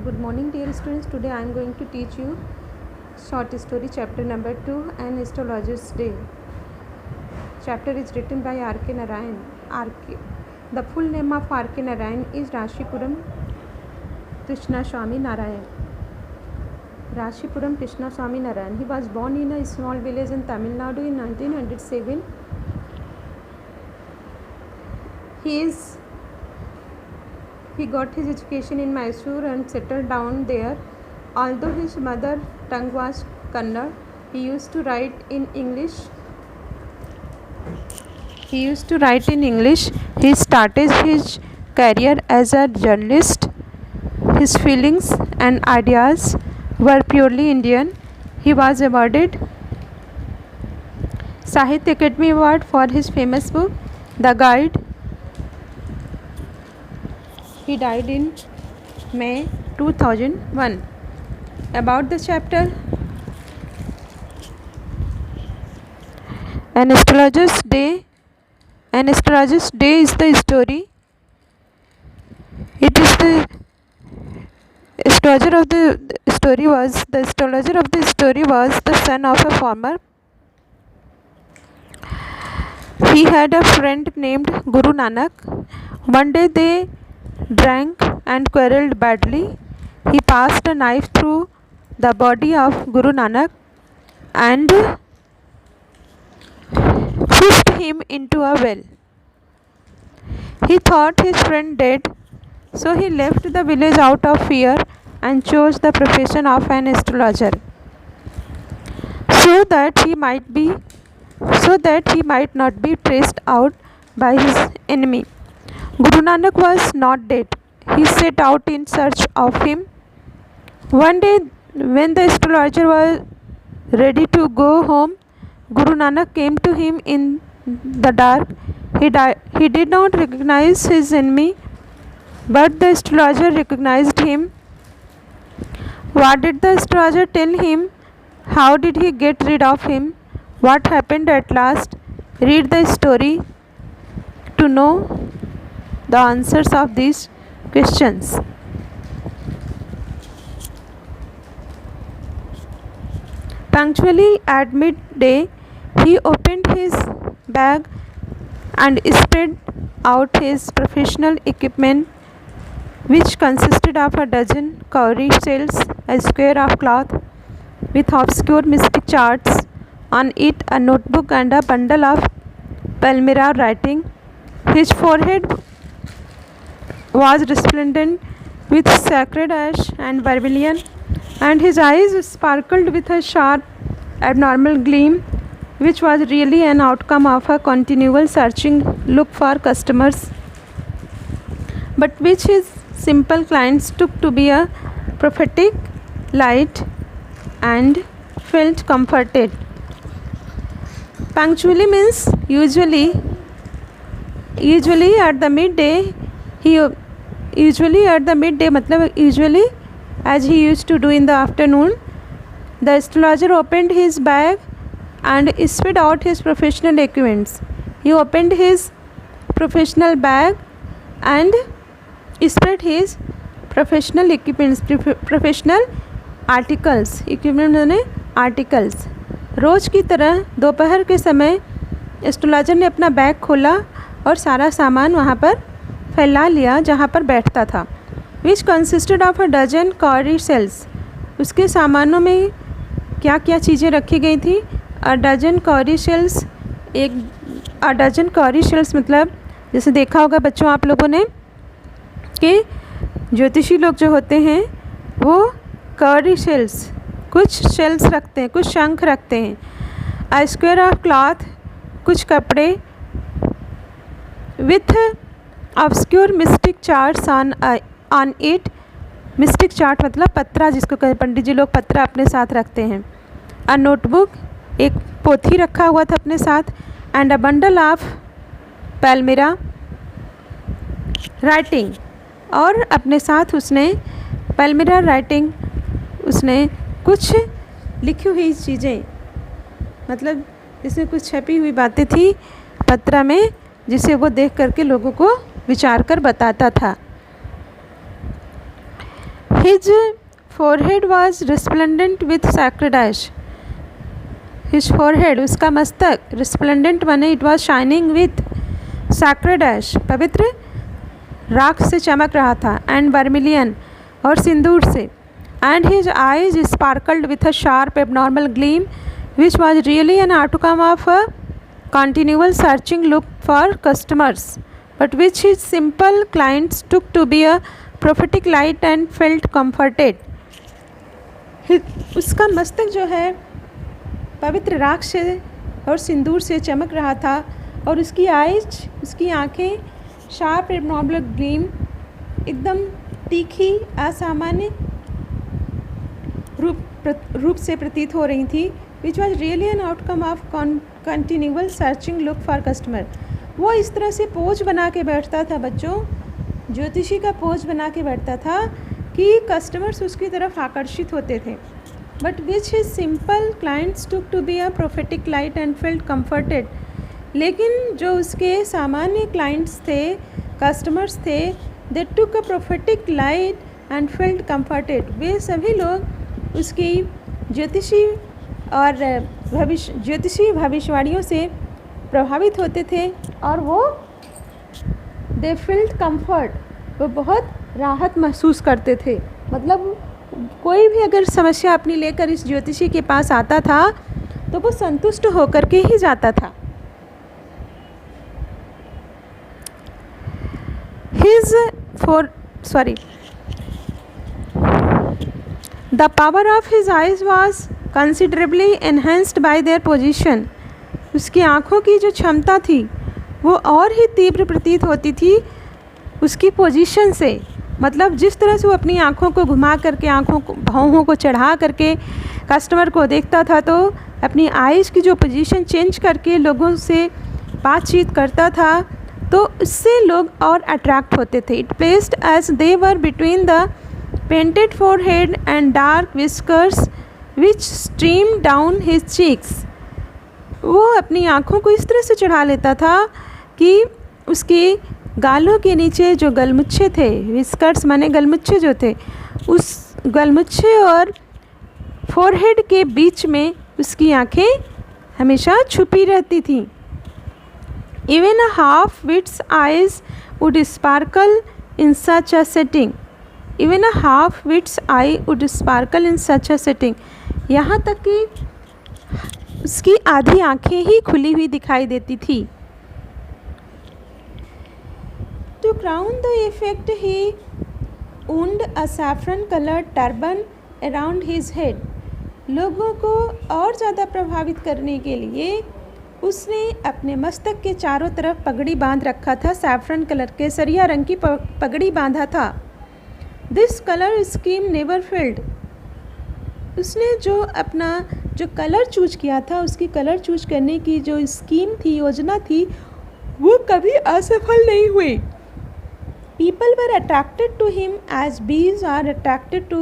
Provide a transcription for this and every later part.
Good morning, dear students. Today I am going to teach you short story chapter number 2, An Astrologer's Day. Chapter is written by R.K. Narayan. The full name of R.K. Narayan is Rashipuram Krishnaswamy Narayan. Rashipuram Krishnaswamy Narayan. He was born in a small village in Tamil Nadu in 1907. He got his education in Mysore and settled down there. Although his mother tongue was Kannada, he used to write in English. He started his career as a journalist. His feelings and ideas were purely Indian. He was awarded Sahitya Academy Award for his famous book, The Guide. He died in May 2001. About the chapter, An Astrologer's Day. An Astrologer's Day is the story. It is the astrologer of the story was the son of a farmer. He had a friend named Guru Nanak. One day they drank and quarreled badly. He passed a knife through the body of Guru Nanak and pushed him into a well. He thought his friend dead, so he left the village out of fear and chose the profession of an astrologer, so that he might not be traced out by his enemy. Guru Nanak was not dead. He set out in search of him. One day, when the astrologer was ready to go home, Guru Nanak came to him in the dark. He did not recognize his enemy, but the astrologer recognized him. What did the astrologer tell him? How did he get rid of him? What happened at last? Read the story to know the answers of these questions. Punctually at midday, he opened his bag and spread out his professional equipment, which consisted of a dozen cowrie shells, a square of cloth with obscure mystic charts on it, a notebook, and a bundle of Palmyra writing. His forehead was resplendent with sacred ash and vermilion, and his eyes sparkled with a sharp, abnormal gleam, which was really an outcome of a continual searching look for customers, but which his simple clients took to be a prophetic light and felt comforted. Punctually means usually at the midday. Usually as he used to do in the afternoon, the astrologer opened his bag and spread out his professional equipments. He opened his professional bag and spread his professional equipments, professional articles. Equipment माने articles. रोज़ की तरह दोपहर के समय astrologer ने अपना bag खोला और सारा सामान वहाँ पर फैला लिया जहाँ पर बैठता था. Which consisted of a dozen cowrie shells. उसके सामानों में क्या क्या चीज़ें रखी गई थी? अ डजन कॉरी सेल्स मतलब जैसे देखा होगा बच्चों आप लोगों ने कि ज्योतिषी लोग जो होते हैं वो कॉरी सेल्स, कुछ शेल्स रखते हैं, कुछ शंख रखते हैं. अ स्क्वायर ऑफ क्लॉथ, कुछ कपड़े, with obscure mistake charts on it. Mistake chart मतलब पत्रा, जिसको पंडित जी लोग पत्रा अपने साथ रखते हैं. अ नोटबुक, एक पोथी रखा हुआ था अपने साथ. And a bundle of palmyra writing, और अपने साथ उसने पैल्मिरा राइटिंग, उसने कुछ लिखी हुई चीज़ें, मतलब इसमें कुछ छपी हुई बातें थी पत्रा में, जिसे वो देख करके लोगों को विचार कर बताता था. His forehead was resplendent with sacred ash. His forehead, उसका मस्तक, resplendent माने it was shining with sacred ash, पवित्र राख से चमक रहा था, and vermilion, और सिंदूर से, and his eyes sparkled with a sharp abnormal gleam which was really an outcome of a continual searching look for customers, but which his simple clients took to be a prophetic light and felt comforted. उसका मस्तक जो है पवित्र राख से और सिंदूर से चमक रहा था, और उसकी आइज, उसकी आँखें शार्प एबनॉर्मल ग्लीम, एकदम तीखी असामान्य रूप से प्रतीत हो रही थी, which was really an outcome of continual searching look for customer. वो इस तरह से पोज बना के बैठता था बच्चों, ज्योतिषी का पोज बना के बैठता था कि कस्टमर्स उसकी तरफ आकर्षित होते थे, but which his simple clients took to be a prophetic light and felt comforted. लेकिन जो उसके सामान्य क्लाइंट्स थे, कस्टमर्स थे, they took a prophetic light and felt comforted. वे सभी लोग उसकी ज्योतिषी और भविष्यवाणियों से प्रभावित होते थे, और वो दे फील्ड कम्फर्ट, वो बहुत राहत महसूस करते थे. मतलब कोई भी अगर समस्या अपनी लेकर इस ज्योतिषी के पास आता था तो वो संतुष्ट होकर के ही जाता था. The power of his eyes was considerably enhanced by their position. उसकी आँखों की जो क्षमता थी वो और ही तीव्र प्रतीत होती थी उसकी पोजीशन से. मतलब जिस तरह से वो अपनी आँखों को घुमा करके, आँखों को, भौहों को चढ़ा करके कस्टमर को देखता था, तो अपनी आइज़ की जो पोजीशन चेंज करके लोगों से बातचीत करता था, तो उससे लोग और अट्रैक्ट होते थे. It placed as they were between the painted forehead and dark whiskers which stream down his cheeks. वो अपनी आँखों को इस तरह से चढ़ा लेता था कि उसके गालों के नीचे जो गलमुच्छे थे, विस्कर्स माने गलमुच्छे जो थे, उस गलमुच्छे और फोरहेड के बीच में उसकी आँखें हमेशा छुपी रहती थीं. Even a half-wit's eyes would sparkle in such a setting. Even a half-wit's eye would sparkle in such a setting. यहाँ तक कि उसकी आधी आँखें ही खुली हुई दिखाई देती थी. To crown the effect, he wound a saffron-colored turban around his head. लोगों को और ज़्यादा प्रभावित करने के लिए उसने अपने मस्तक के चारों तरफ पगड़ी बांध रखा था. सैफरन कलर के सरिया रंग की पगड़ी बांधा था. This colour scheme never failed. उसने जो कलर चूज किया था, उसकी कलर चूज करने की जो स्कीम थी, योजना थी, वो कभी असफल नहीं हुई. People were attracted to him as bees are attracted to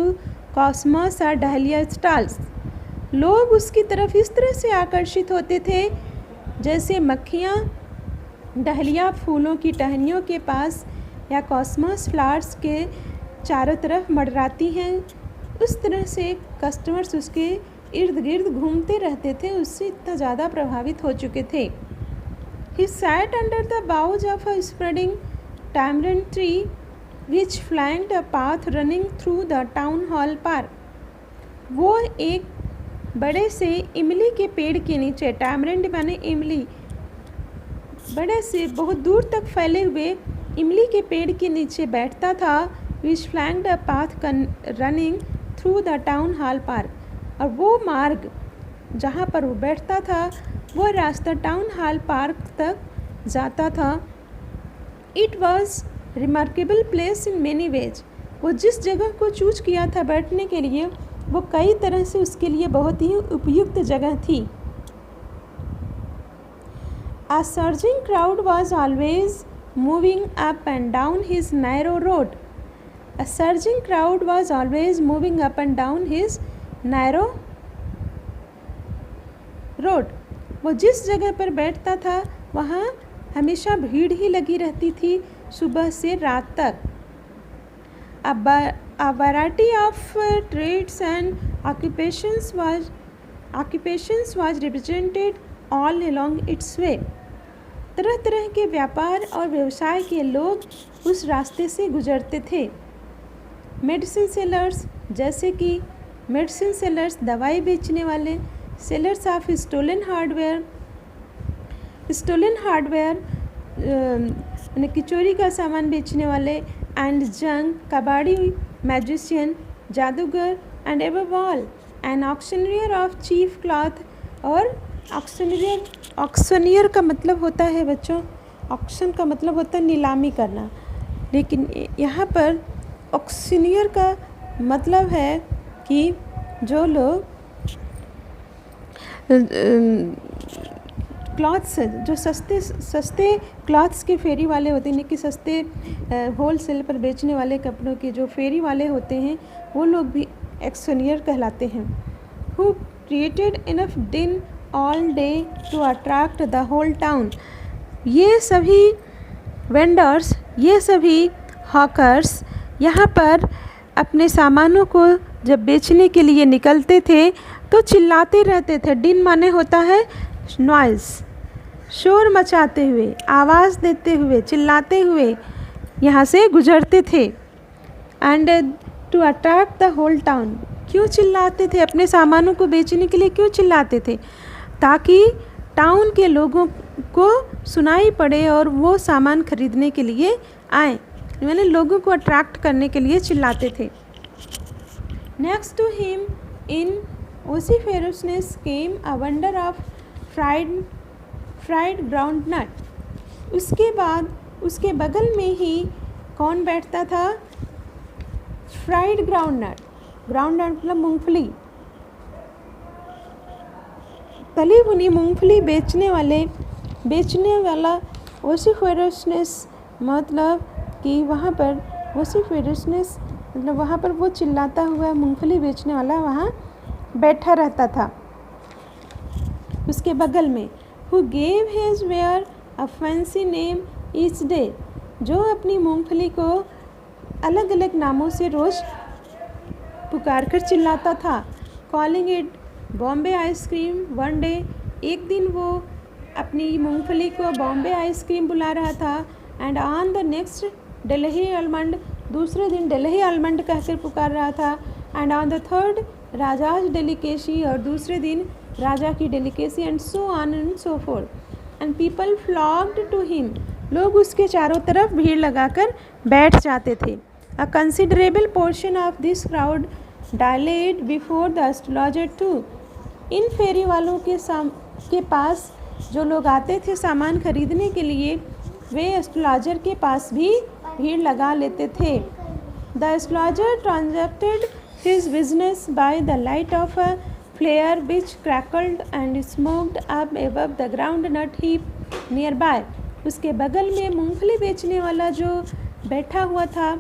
cosmos और डहलिया स्टाल्स. लोग उसकी तरफ इस तरह से आकर्षित होते थे जैसे मक्खियाँ डहलिया फूलों की टहनियों के पास या कॉस्मस फ्लावर्स के चारों तरफ मंडराती हैं. उस तरह से कस्टमर्स उसके इर्द गिर्द घूमते रहते थे, उससे इतना ज़्यादा प्रभावित हो चुके थे. He sat under the boughs of a spreading tamarind tree which flanked a path running through the town hall park. वो एक बड़े से इमली के पेड़ के नीचे, टैमरिंड माने इमली, बड़े से बहुत दूर तक फैले हुए इमली के पेड़ के नीचे बैठता था. Which flanked a path running through the town hall park. और वो मार्ग जहाँ पर वो बैठता था, वो रास्ता टाउन हॉल पार्क तक जाता था. It was remarkable place in many ways. वो जिस जगह को चूज किया था बैठने के लिए, वो कई तरह से उसके लिए बहुत ही उपयुक्त जगह थी. A surging crowd was always moving up and down his narrow road. A surging crowd was always moving up and down his narrow road. वो जिस जगह पर बैठता था वहाँ हमेशा भीड़ ही लगी रहती थी सुबह से रात तक. A variety of trades and occupations was represented all along its way. तरह तरह के व्यापार और व्यवसाय के लोग उस रास्ते से गुजरते थे. मेडिसिन सेलर्स, जैसे कि मेडिसिन सेलर्स दवाई बेचने वाले, सेलर्स ऑफ स्टोलन हार्डवेयर यानी कि चोरी का सामान बेचने वाले, एंड जंग, कबाड़ी, मैजिशियन, जादूगर, and above all an auctioneer of cheap cloth. और ऑक्शनियर का मतलब होता है बच्चों, ऑक्शन का मतलब होता है नीलामी करना, लेकिन यहाँ पर ऑक्शनियर का मतलब है कि जो लोग क्लॉथ्स, जो सस्ते क्लॉथ्स के फेरी वाले होते हैं, कि सस्ते होल सेल पर बेचने वाले कपड़ों के जो फेरी वाले होते हैं, वो लोग भी ऑक्शनियर कहलाते हैं. Who created enough din all day to attract the whole town. ये सभी वेंडर्स, ये सभी हॉकर्स यहाँ पर अपने सामानों को जब बेचने के लिए निकलते थे तो चिल्लाते रहते थे. दिन माने होता है नॉइज़, शोर मचाते हुए, आवाज़ देते हुए, चिल्लाते हुए यहाँ से गुजरते थे. And to attract the whole town. क्यों चिल्लाते थे? अपने सामानों को बेचने के लिए क्यों चिल्लाते थे? ताकि टाउन के लोगों को सुनाई पड़े और वो सामान खरीदने के लिए आए. मैंने लोगों को अट्रैक्ट करने के लिए चिल्लाते थे. Next to him in vociferousness came a vendor of fried groundnut. उसके बाद उसके बगल में ही कौन बैठता था? Fried groundnut. Groundnut मतलब मूंगफली, तली भुनी मूंगफली बेचने वाला वोसिफेरसनेस, मतलब कि वहाँ पर वोसिफेरसनेस मतलब वहाँ पर वो चिल्लाता हुआ मूंगफली बेचने वाला वहाँ बैठा रहता था उसके बगल में. Who gave his ware a fancy name each day. जो अपनी मूंगफली को अलग अलग नामों से रोज़ पुकार कर चिल्लाता था. Calling it Bombay ice cream one day. एक दिन वो अपनी मूंगफली को बॉम्बे आइसक्रीम बुला रहा था. And on the next Delhi almond. दूसरे दिन दिल्ली आलमंड कहकर पुकार रहा था. And on the third Raja's delicacy. और दूसरे दिन राजा की delicacy. And so on and so forth. And people flocked to him. लोग उसके चारों तरफ भीड़ लगाकर बैठ जाते थे. A considerable portion of this crowd dallied before the astrologer too. इन फेरी वालों के पास जो लोग आते थे सामान खरीदने के लिए, वे एस्ट्रोलॉजर के पास भी भीड़ लगा लेते थे. The astrologer transacted his business by the light of a flare which crackled and smoked up above the groundnut heap nearby. उसके बगल में मूंगफली बेचने वाला जो बैठा हुआ था,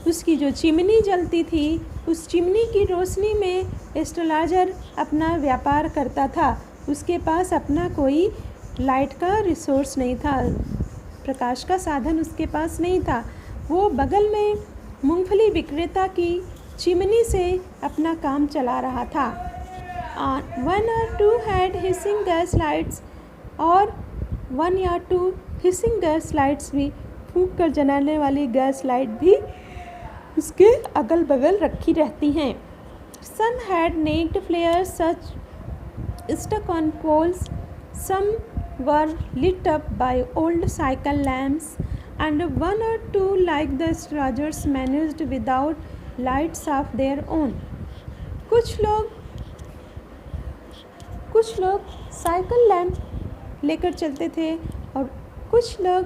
उसकी जो चिमनी जलती थी, उस चिमनी की रोशनी में एस्ट्रोलॉजर अपना व्यापार करता था. उसके पास अपना कोई लाइट का रिसोर्स नहीं था, प्रकाश का साधन उसके पास नहीं था. वो बगल में मूंगफली विक्रेता की चिमनी से अपना काम चला रहा था. वन और two had hissing gas lights. और 1 या 2 हिसिंग गैस लाइट्स भी, फूंक कर जलाने वाली गैस लाइट भी उसके अगल बगल रखी रहती हैं. Some had naked flares such stuck on poles. Some were lit up by old cycle lamps, and 1 or 2 like the astrologers managed without lights of their own. कुछ लोग साइकिल लैंप लेकर चलते थे और कुछ लोग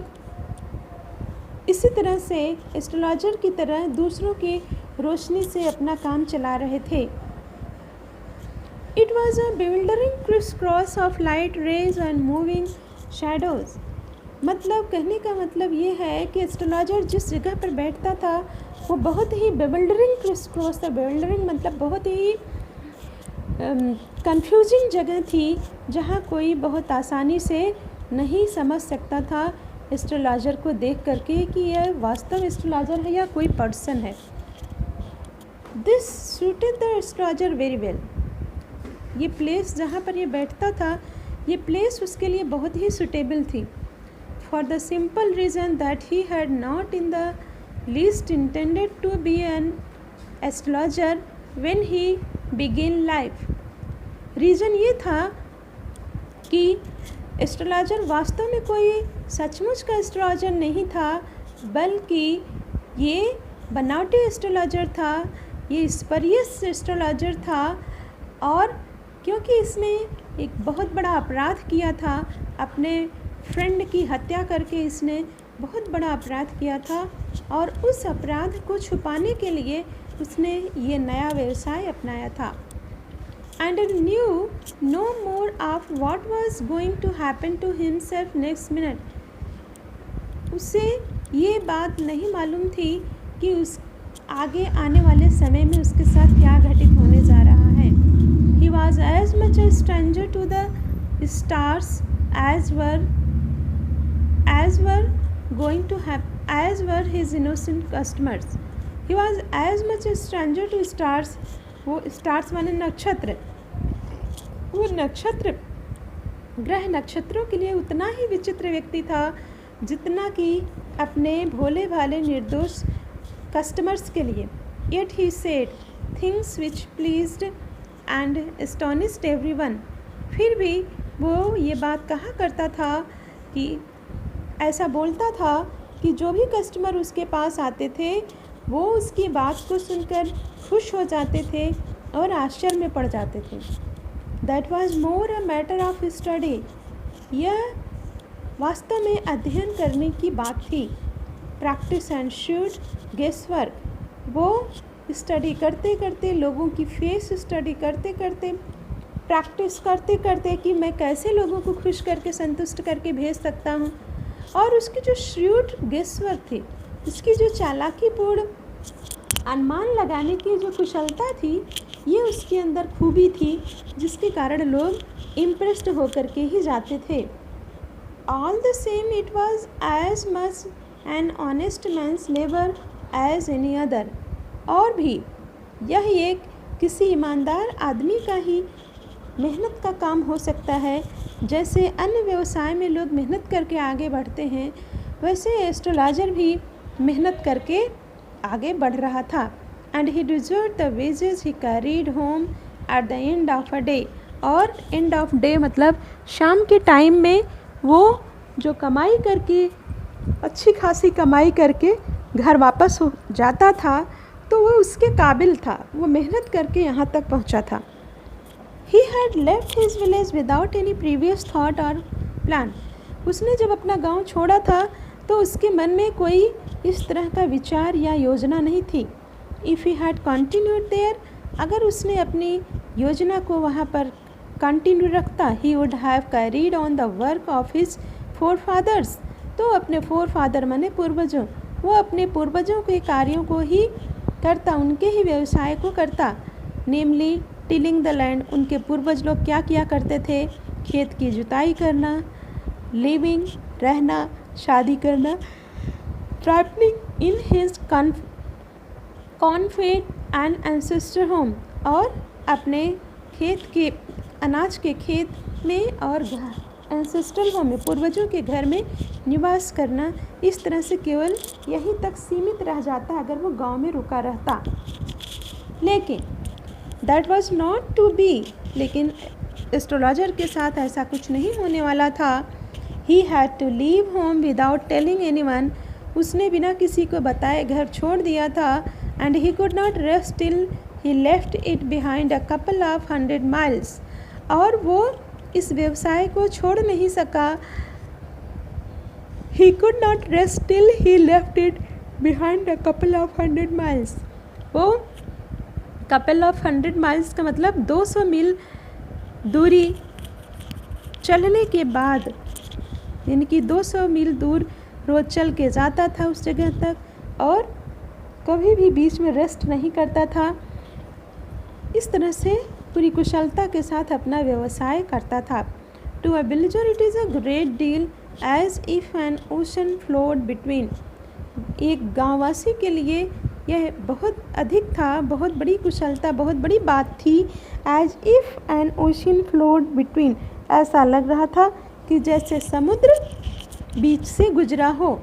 इसी तरह से एस्ट्रोलॉजर की तरह दूसरों की रोशनी से अपना काम चला रहे थे. It was a bewildering crisscross of light rays and moving shadows. मतलब कहने का मतलब ये है कि एस्ट्रोलॉजर जिस जगह पर बैठता था वो बहुत ही bewildering crisscross था. bewildering मतलब बहुत ही कंफ्यूजिंग जगह थी, जहाँ कोई बहुत आसानी से नहीं समझ सकता था एस्ट्रोलॉजर को देख करके कि यह वास्तव एस्ट्रोलॉजर है या कोई पर्सन है। This suited the astrologer very well. ये प्लेस जहाँ पर ये बैठता था, ये प्लेस उसके लिए बहुत ही सुटेबल थी, for the simple reason that he had not in the least intended to be an astrologer when he begin life. Reason ये था कि एस्ट्रोलॉजर वास्तव में कोई सचमुच का एस्ट्रोलॉजर नहीं था, बल्कि ये बनावटी एस्ट्रोलॉजर था, ये स्परियस एस्ट्रोलॉजर था। और क्योंकि इसने एक बहुत बड़ा अपराध किया था, अपने फ्रेंड की हत्या करके इसने बहुत बड़ा अपराध किया था, और उस अपराध को छुपाने के लिए उसने ये नया व्यवसाय अपनाया था। And knew no more of what was going to happen to himself next minute. उसे ये बात नहीं मालूम थी कि उस आगे आने वाले समय में उसके साथ क्या घटित होने जा रहा है। He was as much a stranger to the stars as were his innocent customers. He was as much a stranger to stars. वो स्टार्स माने नक्षत्र, वो नक्षत्र ग्रह नक्षत्रों के लिए उतना ही विचित्र व्यक्ति था जितना कि अपने भोले भाले निर्दोष कस्टमर्स के लिए। Yet he said things which pleased and astonished everyone. फिर भी वो ये बात कहा करता था कि ऐसा बोलता था कि जो भी कस्टमर उसके पास आते थे वो उसकी बात को सुनकर खुश हो जाते थे और आश्चर्य में पड़ जाते थे। That was more a matter of study. यह वास्तव में अध्ययन करने की बात थी। Practice and shoot guesswork. वो स्टडी करते करते, लोगों की फेस स्टडी करते करते, प्रैक्टिस करते करते कि मैं कैसे लोगों को खुश करके संतुष्ट करके भेज सकता हूँ, और उसकी जो श्रूट गेसवर्क थी, उसकी जो चालाकीपूर्ण अनुमान लगाने की जो कुशलता थी, ये उसके अंदर खूबी थी जिसके कारण लोग इम्प्रेस्ड होकर के ही जाते थे। All the same it was as much an honest man's labour as any other. और भी यह एक किसी ईमानदार आदमी का ही मेहनत का काम हो सकता है। जैसे अन्य व्यवसाय में लोग मेहनत करके आगे बढ़ते हैं, वैसे एस्ट्रोलॉजर भी मेहनत करके आगे बढ़ रहा था। And he deserve the wages he carried home at the end of a day. और एंड ऑफ डे मतलब शाम के टाइम में वो जो कमाई करके, अच्छी खासी कमाई करके घर वापस हो जाता था, तो वो उसके काबिल था, वो मेहनत करके यहाँ तक पहुँचा था। He had left his village without any previous thought or plan. उसने जब अपना गांव छोड़ा था तो उसके मन में कोई इस तरह का विचार या योजना नहीं थी। If he had continued there, अगर उसने अपनी योजना को वहाँ पर कंटिन्यू रखता, he would have carried on the work of his forefathers. तो अपने forefather माने पूर्वजों, वो अपने पूर्वजों के कार्यों को ही करता, उनके ही व्यवसाय को करता। नेमली टिलिंग द लैंड। उनके पूर्वज लोग क्या किया करते थे? खेत की जुताई करना, लिविंग रहना, शादी करना, travelling in his confed and ancestor home, और अपने खेत के अनाज के खेत में और एंसेस्ट्रल होम में, पूर्वजों के घर में निवास करना। इस तरह से केवल यहीं तक सीमित रह जाता अगर वो गांव में रुका रहता। लेकिन that was not to be. लेकिन एस्ट्रोलॉजर के साथ ऐसा कुछ नहीं होने वाला था। He had to leave home without telling anyone. उसने बिना किसी को बताए घर छोड़ दिया था। And he could not rest till he left it behind a couple of 100 miles. और वो इस व्यवसाय को छोड़ नहीं सका। He could not rest till he left it behind a couple of 100 miles. वो कपल ऑफ 100 माइल्स का मतलब 200 मील दूरी चलने के बाद, यानी कि 200 मील दूर रोज़ चल के जाता था उस जगह तक, और कभी भी बीच में रेस्ट नहीं करता था। इस तरह से पूरी कुशलता के साथ अपना व्यवसाय करता था। To a villager it is a great deal as if an ocean flowed between. एक गांववासी के लिए यह बहुत अधिक था, बहुत बड़ी कुशलता, बहुत बड़ी बात थी। As if an ocean flowed between, ऐसा लग रहा था कि जैसे समुद्र बीच से गुजरा हो।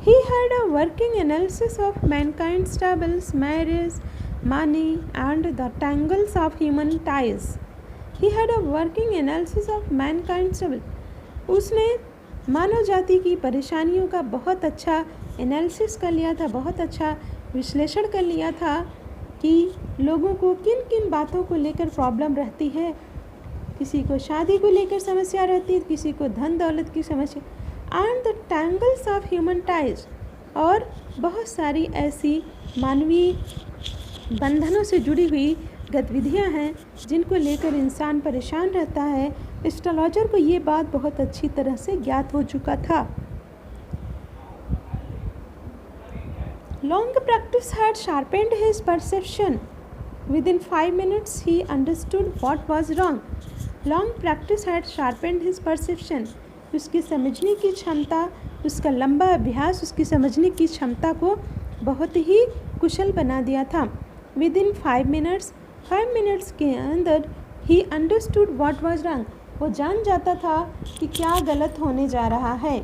He had a working analysis of mankind's troubles, marriage, money, and the tangles of human ties. He had a working analysis of mankind's troubles. उसने मानव जाति की परेशानियों का बहुत अच्छा एनालिसिस कर लिया था, बहुत अच्छा विश्लेषण कर लिया था कि लोगों को किन किन बातों को लेकर प्रॉब्लम रहती है। किसी को शादी को लेकर समस्या रहती है, किसी को धन दौलत की समस्या, and the tangles of human ties, और बहुत सारी ऐसी मानवीय बंधनों से जुड़ी हुई गतिविधियां हैं जिनको लेकर इंसान परेशान रहता है। एस्ट्रोलॉजर को ये बात बहुत अच्छी तरह से ज्ञात हो चुका था। Long practice had sharpened his perception. Within 5 minutes he understood what was wrong. Long practice had sharpened his perception. उसकी समझने की क्षमता, उसका लंबा अभ्यास उसकी समझने की क्षमता को बहुत ही कुशल बना दिया था। Within 5 minutes के अंदर he understood what was wrong. वो जान जाता था कि क्या गलत होने जा रहा है।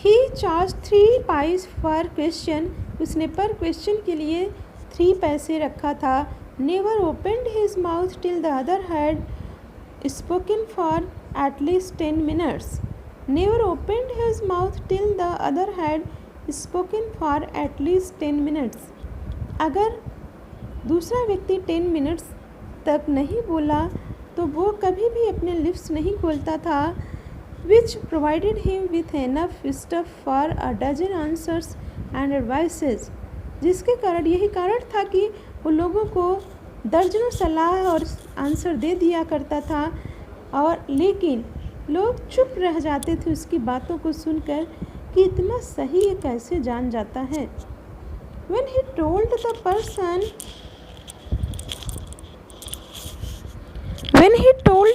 He charged 3 pice per question. उसने पर क्वेश्चन के लिए 3 पैसे रखा था। Never opened his mouth till the other had spoken for at least 10 minutes. Never opened his mouth till the other had spoken for at least 10 minutes. अगर दूसरा व्यक्ति 10 मिनट्स तक नहीं बोला तो वो कभी भी अपने लिप्स नहीं खोलता था। Which provided him with enough stuff for a dozen answers and advices. जिसके कारण यही कारण था कि वो लोगों को दर्जनों सलाह और आंसर दे दिया करता था, और लेकिन लोग चुप रह जाते थे उसकी बातों को सुनकर कि इतना सही ये कैसे जान जाता है। When he told the person when he told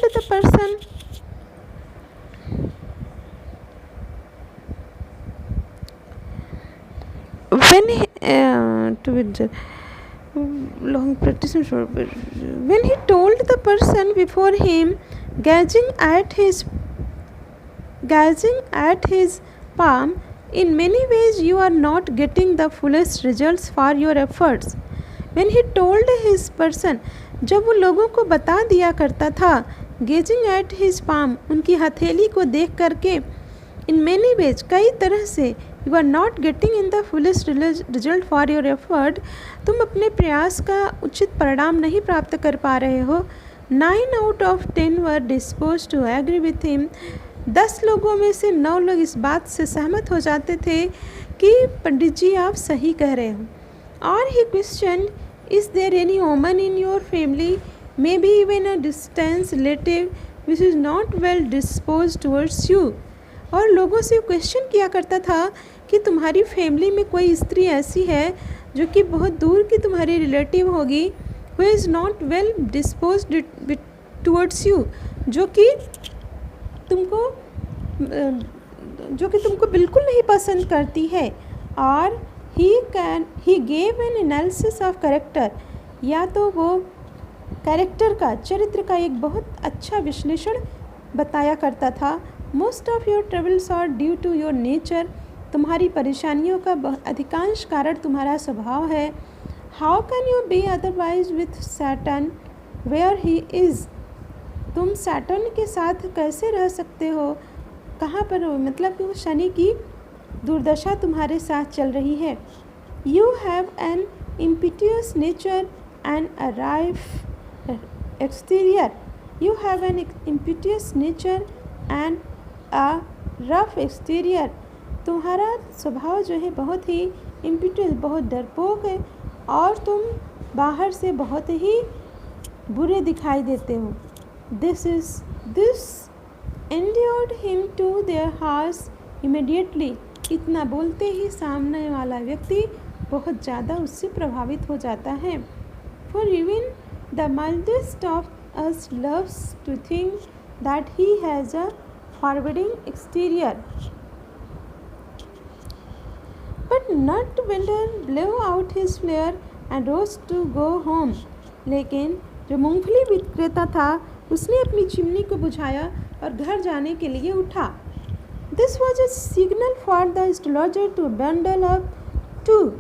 the person before him, gazing at his palm, in many ways you are not getting the fullest results for your efforts. When he told his person, जब वो लोगों को बता दिया करता था, gazing at his palm, उनकी हथेली को देख करके, in many ways, कई तरह से, you are not getting in the fullest result for your effort, तुम अपने प्रयास का उचित परिणाम नहीं प्राप्त कर पा रहे हो। 9 out of 10 were disposed to agree with him. 10 लोगों में से 9 लोग इस बात से सहमत हो जाते थे कि पंडित जी आप सही कह रहे हो। और he questioned, is there any woman in your family, maybe even a distant relative, which is not well disposed towards you? और लोगों से क्वेश्चन किया करता था कि तुम्हारी फैमिली में कोई स्त्री ऐसी है जो कि बहुत दूर की तुम्हारी रिलेटिव होगी, who is not well disposed towards you, जो कि तुमको बिल्कुल नहीं पसंद करती है। और he gave an analysis of character, या तो वो कैरेक्टर का, चरित्र का एक बहुत अच्छा विश्लेषण बताया करता था। Most of your troubles are due to your nature, तुम्हारी परेशानियों का अधिकांश कारण तुम्हारा स्वभाव है। How can you be otherwise with Saturn where he is, तुम सैटर्न के साथ कैसे रह सकते हो, कहाँ पर हो, मतलब कि वो शनि की दुर्दशा तुम्हारे साथ चल रही है। You have an impetuous nature and a rough exterior, you have an impetuous nature and a rough exterior, तुम्हारा स्वभाव जो है बहुत ही इम्पिटियस, बहुत डरपोक है, और तुम बाहर से बहुत ही बुरे दिखाई देते हो। This endured him to their hearts immediately, इतना बोलते ही सामने वाला व्यक्ति बहुत ज़्यादा उससे प्रभावित हो जाता है। For even the mildest of us loves to think that he has a forbidding exterior. But Nutwinder blew out his flare and rose to go home. लेकिन जो मूंगफली विक्रेता था उसने अपनी चिमनी को बुझाया और घर जाने के लिए उठा. This was a signal for the astrologer to bundle up too.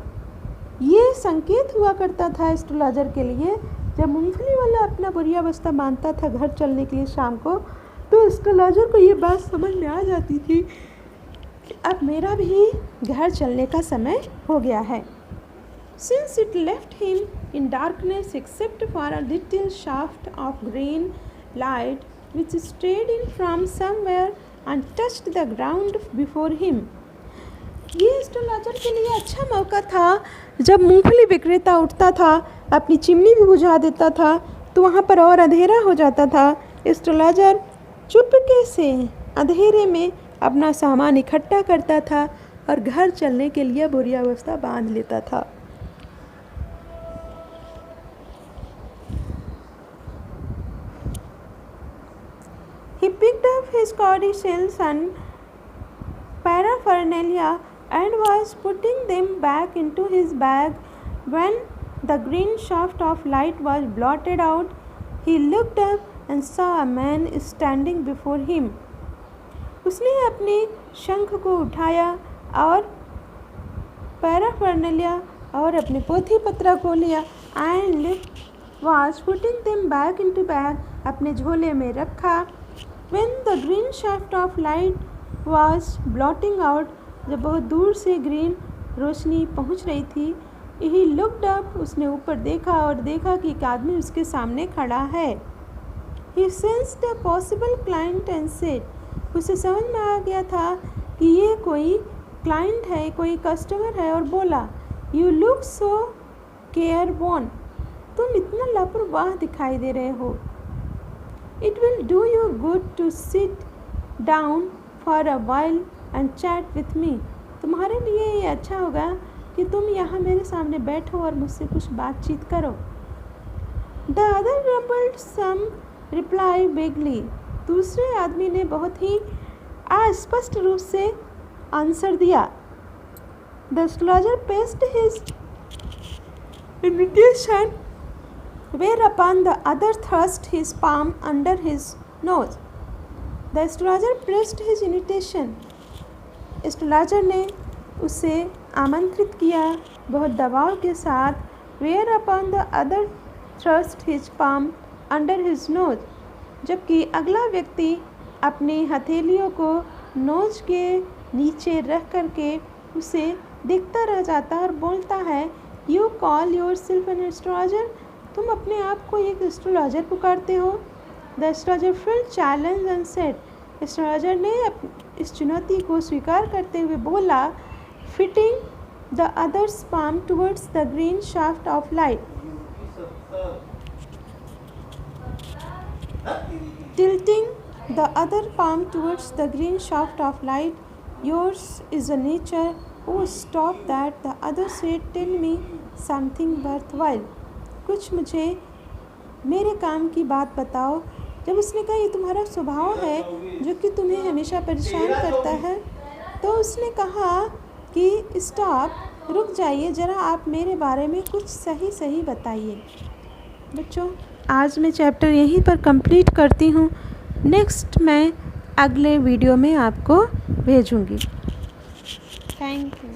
ये संकेत हुआ करता था एस्ट्रोलॉजर के लिए. जब मूंगफली वाला अपना बुरी अवस्था मानता था घर चलने के लिए शाम को, तो एस्ट्रोलॉजर को ये बात समझ में आ जाती थी कि अब मेरा भी घर चलने का समय हो गया है. Since it left him in darkness except for a little shaft of green light which strayed in from somewhere and touched the ground before him. ये एस्ट्रोलॉजर के लिए अच्छा मौका था. जब मूंगफली विक्रेता उठता था, अपनी चिमनी भी बुझा देता था, तो वहाँ पर और अंधेरा हो जाता था. एस्ट्रोलॉजर चुपके से अंधेरे में अपना सामान इकट्ठा करता था और घर चलने के लिए बुरी अवस्था बांध लेता था. He picked up his codicils and paraphernalia and was putting them back into his bag when the green shaft of light was blotted out. He looked up and saw a man standing before him. उसने अपने शंख को उठाया और paraphernalia और अपने पोथी पत्र को लिया and was putting them back into bag, अपने झोले में रखा. When the green shaft of light was blotting out, जब बहुत दूर से ग्रीन रोशनी पहुंच रही थी, he looked up, उसने ऊपर देखा और देखा कि एक आदमी उसके सामने खड़ा है. He sensed a possible client and said, उसे समझ में आ गया था कि ये कोई क्लाइंट है, कोई कस्टमर है, और बोला, You look so careworn, तुम इतना लापरवाह दिखाई दे रहे हो. It will do you good to sit down for a while and chat with me. तुम्हारे लिए ये अच्छा होगा कि तुम यहाँ मेरे सामने बैठो और मुझसे कुछ बातचीत करो. The other mumbled some reply vaguely. दूसरे आदमी ने बहुत ही अस्पष्ट रूप से आंसर दिया. The astrologer placed his invitation, whereupon the other thrust his palm under his nose. The astrologer pressed his invitation. Astrologer ने उसे आमंत्रित किया बहुत दबाव के साथ. Whereupon the other thrust his palm under his nose. जबकि अगला व्यक्ति अपनी हथेलियों को नोज के नीचे रख करके उसे देखता रह जाता और बोलता है, You call yourself an astrologer? तुम अपने आप को एक एस्ट्रोलॉजर पुकारते हो. The astrologer felt challenged and said, astrologer ने इस चुनौती को स्वीकार करते हुए बोला, fitting the others palm towards the green shaft of light, tilting the other palm towards the green shaft of light. Yours is a nature. Oh, stop that. The other said, tell me something worthwhile. कुछ मुझे मेरे काम की बात बताओ. जब उसने कहा ये तुम्हारा स्वभाव है जो कि तुम्हें हमेशा परेशान करता है, तो उसने कहा कि स्टॉप, रुक जाइए ज़रा, आप मेरे बारे में कुछ सही सही बताइए. बच्चों, आज मैं चैप्टर यहीं पर कंप्लीट करती हूँ. नेक्स्ट मैं अगले वीडियो में आपको भेजूँगी. Thank you.